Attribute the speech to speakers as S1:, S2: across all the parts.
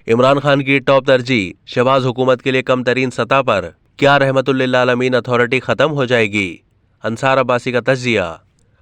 S1: इमरान खान की टॉप तरजीह, शहबाज हुकूमत के लिए कम तरीन सतह पर। क्या रहमतुल्लिल आलमीन अथॉरिटी खत्म हो जाएगी? अंसार अब्बासी का तज्जिया।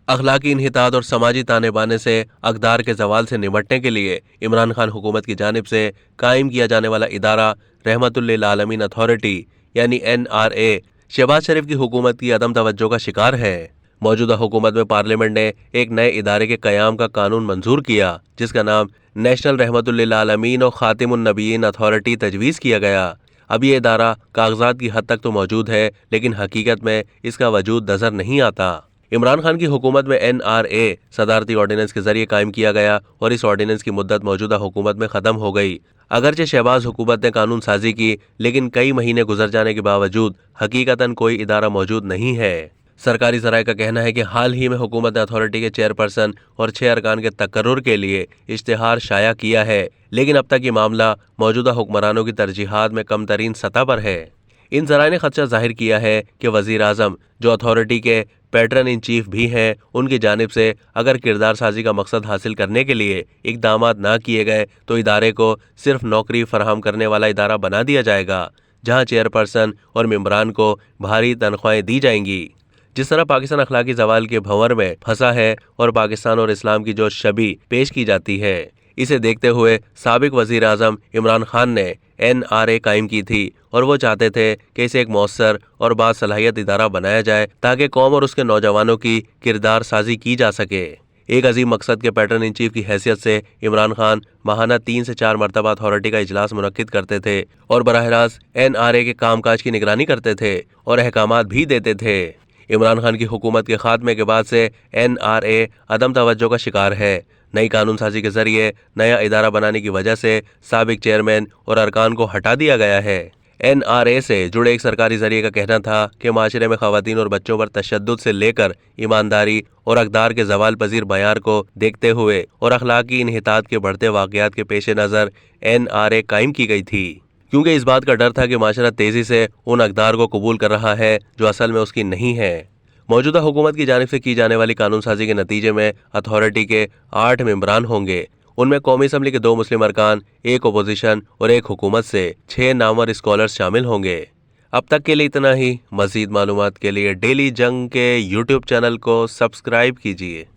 S1: अखलाकी इन्हितात और समाजी ताने बाने से अक़दार के जवाल से निपटने के लिए इमरान खान हुकूमत की जानिब से कायम किया जाने वाला इदारा रहमतुल्लिल आलमीन अथॉरिटी यानी NRA शहबाज शरीफ की हुकूमत की अदम तवज्जो का शिकार है। मौजूदा हुकूमत में पार्लियामेंट ने एक नए इदारे के क़याम का कानून मंजूर किया, जिसका नाम नेशनल रहमतुल्लिल आलमीन और खातिमुन नबीयीन अथॉरिटी तजवीज़ किया गया। अब ये इदारा कागजात की हद तक तो मौजूद है, लेकिन हकीकत में इसका वजूद नज़र नहीं आता। इमरान खान की हुकूमत में NRA सदारती ऑर्डिनेंस के जरिए कायम किया गया और इस ऑर्डिनेंस की मुद्दत मौजूदा हुकूमत में ख़त्म हो गई। अगरचे शहबाज हुकूमत ने कानून साजी की, लेकिन कई महीने गुजर जाने के बावजूद हकीकतन कोई इदारा मौजूद नहीं है। सरकारी ज़राए का कहना है कि हाल ही में हुकूमत ने अथॉरिटी के चेयरपर्सन और 6 अरकान के तकर्रुर के लिए इश्तिहार शाया किया है, लेकिन अब तक ये मामला मौजूदा हुक्मरानों की तरजीहात में कम तरीन सतह पर है। इन ज़राए ने खदशा जाहिर किया है कि वज़ीर आज़म, जो अथॉरिटी के पैटर्न इन चीफ भी हैं, उनकी जानिब से अगर किरदार साजी का मकसद हासिल करने के लिए इक़दामात ना किए गए तो इदारे को सिर्फ नौकरी फराहम करने वाला इदारा बना दिया जाएगा, जहाँ चेयरपर्सन और मेंबरान को भारी तनख्वाहें दी जाएंगी। जिस तरह पाकिस्तान अखलाकी जवाल के भंवर में फंसा है और पाकिस्तान और इस्लाम की जो छवि पेश की जाती है, इसे देखते हुए साबिक वज़ीर आज़म इमरान खान ने NRA कायम की थी और वो चाहते थे कि इसे एक मौसर और बासलाहियत इदारा बनाया जाए ताकि कौम और उसके नौजवानों की किरदार साजी की जा सके। एक अजीम मकसद के पैटर्न इन चीफ की हैसियत से इमरान खान माहाना 3 से 4 मरतबा अथॉरिटी का इजलास मुनक्किद करते थे और बराह रास्त NRA के कामकाज की निगरानी करते थे और अहकामात भी देते थे। इमरान खान की हुकूमत के खात्मे के बाद से NRA अदम तवज्जो का शिकार है। नई कानून साजी के जरिए नया इदारा बनाने की वजह से साबिक चेयरमैन और अरकान को हटा दिया गया है। NRA से जुड़े एक सरकारी जरिए का कहना था कि माशरे में खवातीन और बच्चों पर तशद्दुद से लेकर ईमानदारी और अक़दार के जवाल पजीर बयार को देखते हुए और अखलाकी इन्हितात के बढ़ते वाक़यात के पेश नज़र NRA कायम की गई थी, क्योंकि इस बात का डर था कि माशरा तेज़ी से उन अक़दार को कबूल कर रहा है जो असल में उसकी नहीं है। मौजूदा हुकूमत की जानिब से की जाने वाली कानून साजी के नतीजे में अथॉरिटी के 8 मेंबरान होंगे। उनमें कौमी असम्बली के 2 मुस्लिम अरकान, 1 अपोजिशन और 1 हुकूमत से 6 नामवर स्कॉलर्स शामिल होंगे। अब तक के लिए इतना ही। मज़ीद मालूमात के लिए डेली जंग के YouTube चैनल को सब्सक्राइब कीजिए।